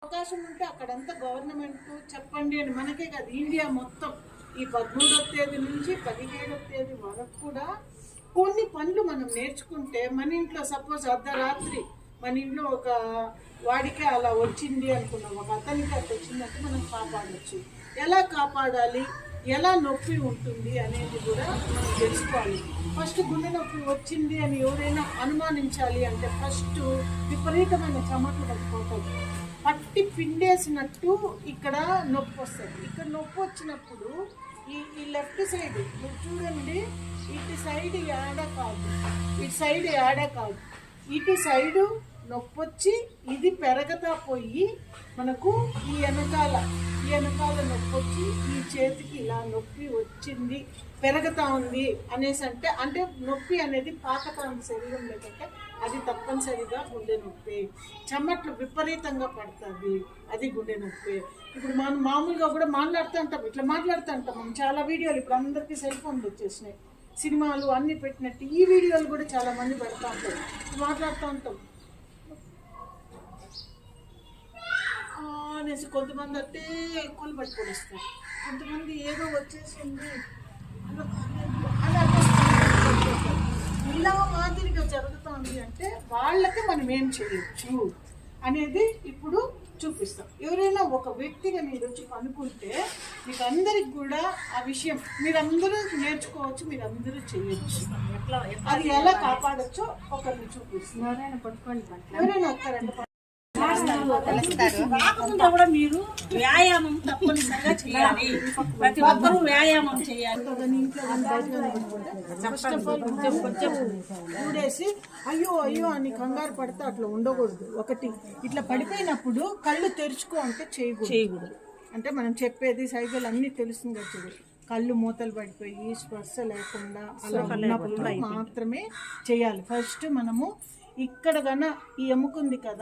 అవకాశం ఉంటే అక్కడంతా గవర్నమెంట్ చెప్పండి అని మనకే కాదు ఇండియా మొత్తం ఈ 13వ తేదీ నుంచి 17వ తేదీ వరకు కూడా కొన్ని పనులు మనం నేర్చుకుంటే మన ఇంట్లో సపోజ్ అర్ధరాత్రి మన ఇంట్లో ఒక వాడికి అలా వచ్చింది అనుకున్నాం, ఒక అతనికి అట్లా వచ్చిందంటే మనం కాపాడవచ్చు. ఎలా కాపాడాలి, ఎలా నొప్పి ఉంటుంది అనేది కూడా మనం తెలుసుకోవాలి. ఫస్ట్ గుండె నొప్పి వచ్చింది అని ఎవరైనా అనుమానించాలి అంటే ఫస్ట్ విపరీతమైన చెమటలు పట్టుకోవాలి, పట్టి పిండేసినట్టు ఇక్కడ నొప్పి వస్తుంది. ఇక్కడ నొప్పి వచ్చినప్పుడు ఈ లెఫ్ట్ సైడ్ చూడండి, ఇటు సైడ్ యాడ కాదు, ఇటు సైడ్ యాడ కాదు, ఇటు సైడు నొప్పి వచ్చి ఇది పెరగతా పోయి మనకు ఈ వెనకాల నొప్పి వచ్చి ఈ చేతికి ఇలా నొప్పి వచ్చింది పెరగతా ఉంది అనేసి అంటే నొప్పి అనేది పాకతా ఉంది శరీరం లేకంటే అది తప్పనిసరిగా గుండె నొప్పి. చెమట్లు విపరీతంగా పడుతుంది, అది గుండె నొప్పి. ఇప్పుడు మనం మామూలుగా కూడా మాట్లాడుతూ ఉంటాం, ఇట్లా మాట్లాడుతూ ఉంటాం మనం చాలా వీడియోలు. ఇప్పుడు అందరికీ సెల్ ఫోన్లు వచ్చేసినాయి, సినిమాలు అన్నీ పెట్టినట్టు ఈ వీడియోలు కూడా చాలా మంది పెడతా ఉంటారు, మాట్లాడుతూ ఉంటాం అనేసి. కొంతమంది అంటే ఎక్కువలు పట్టుకొని వస్తారు, కొంతమంది ఏదో వచ్చేసింది అలా ఇలా మాదిరిగా జరుగుతుంది అంటే వాళ్ళకి మనం ఏం చేయొచ్చు అనేది ఇప్పుడు చూపిస్తాం. ఎవరైనా ఒక వ్యక్తిగా మీరు వచ్చి అనుకుంటే మీకు అందరికి కూడా ఆ విషయం మీరందరూ నేర్చుకోవచ్చు, మీరందరూ చేయొచ్చు. అది ఎలా కాపాడచ్చో ఒకరిని చూపిస్తాం. ఎవరైనా ఒక్కరంటే రాకుండా కూడా మీరు వ్యాయామం తప్పనిసరిగా చేయాలి. ప్రతి ఒక్కరూ వ్యాయామం చేయాలి. ఊడేసి అయ్యో అయ్యో అని కంగారు పడితే అట్లా ఉండకూడదు. ఒకటి ఇట్లా పడిపోయినప్పుడు కళ్ళు తెరుచుకో అంటే చేయకూడదు. అంటే మనం చెప్పేది సైకిల్ అన్నీ తెలుస్తుంది కదా, కళ్ళు మూతలు పడిపోయి స్పర్శ లేకుండా అలా ఉన్నప్పుడు మాత్రమే చేయాలి. ఫస్ట్ మనము ఇక్కడ ఈ ఎముక ఉంది కదా,